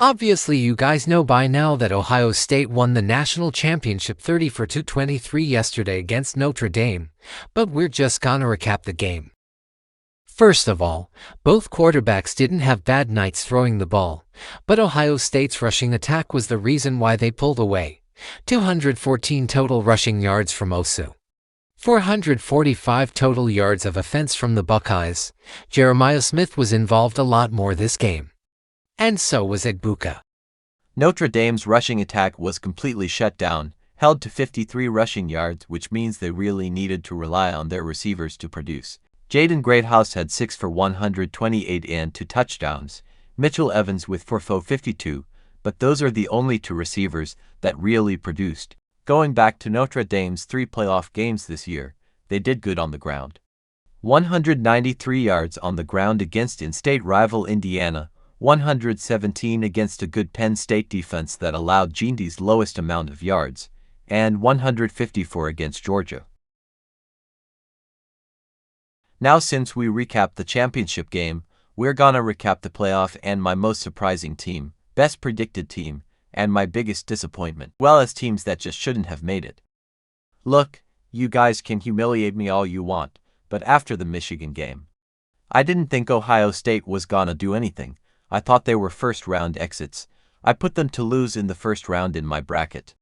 Obviously, you guys know by now that Ohio State won the national championship 30-23 yesterday against Notre Dame, but we're just gonna recap the game. First of all, both quarterbacks didn't have bad nights throwing the ball, but Ohio State's rushing attack was the reason why they pulled away. 214 total rushing yards from Osu. 445 total yards of offense from the Buckeyes. Jeremiah Smith was involved a lot more this game. And so was Egbuka. Notre Dame's rushing attack was completely shut down, held to 53 rushing yards, which means they really needed to rely on their receivers to produce. Jaden Greathouse had 6 for 128 and 2 touchdowns, Mitchell Evans with 4 for 52, but those are the only 2 receivers that really produced. Going back to Notre Dame's 3 playoff games this year, they did good on the ground. 193 yards on the ground against in-state rival Indiana, 117 against a good Penn State defense that allowed Gindy's lowest amount of yards, and 154 against Georgia. Now, since we recapped the championship game, we're gonna recap the playoff and my most surprising team, best predicted team, and my biggest disappointment, well as teams that just shouldn't have made it. Look, you guys can humiliate me all you want, but after the Michigan game, I didn't think Ohio State was gonna do anything. I thought they were first-round exits. I put them to lose in the first round in my bracket.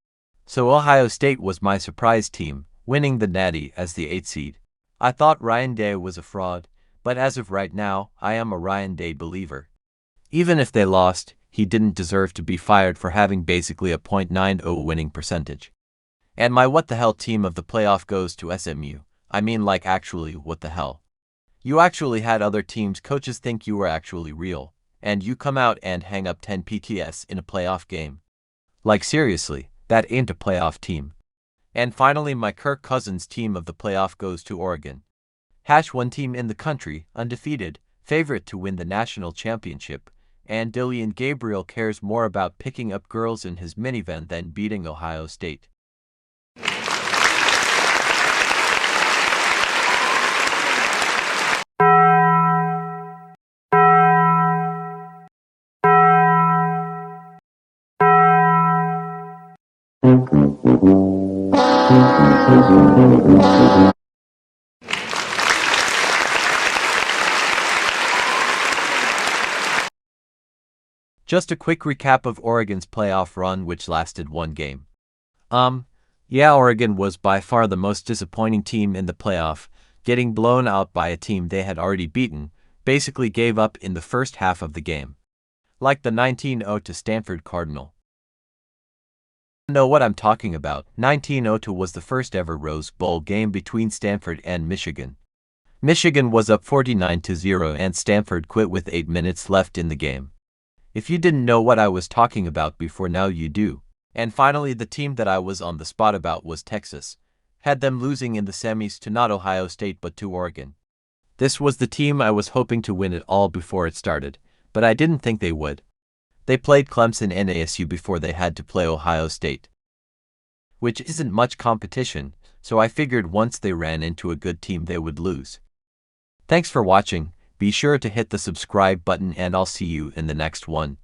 So Ohio State was my surprise team, winning the Natty as the 8th seed. I thought Ryan Day was a fraud, but as of right now, I am a Ryan Day believer. Even if they lost, he didn't deserve to be fired for having basically a .90 winning percentage. And my what the hell team of the playoff goes to SMU. I mean, like, actually, what the hell? You actually had other teams' coaches think you were actually real, and you come out and hang up 10 PTS in a playoff game. Like, seriously, that ain't a playoff team. And finally, my Kirk Cousins team of the playoff goes to Oregon. One team in the country, undefeated, favorite to win the national championship, and Dillon Gabriel cares more about picking up girls in his minivan than beating Ohio State. Just a quick recap of Oregon's playoff run, which lasted 1 game. Yeah, Oregon was by far the most disappointing team in the playoff, getting blown out by a team they had already beaten, basically gave up in the first half of the game. Like the 19-0 to Stanford Cardinal. Know what I'm talking about. 1902 was the first ever Rose Bowl game between Stanford and Michigan. Michigan was up 49-0 and Stanford quit with 8 minutes left in the game. If you didn't know what I was talking about before, now you do. And finally, the team that I was on the spot about was Texas. Had them losing in the semis to not Ohio State but to Oregon. This was the team I was hoping to win it all before it started, but I didn't think they would. They played Clemson and ASU before they had to play Ohio State, which isn't much competition, so I figured once they ran into a good team they would lose. Thanks for watching. Be sure to hit the subscribe button and I'll see you in the next one.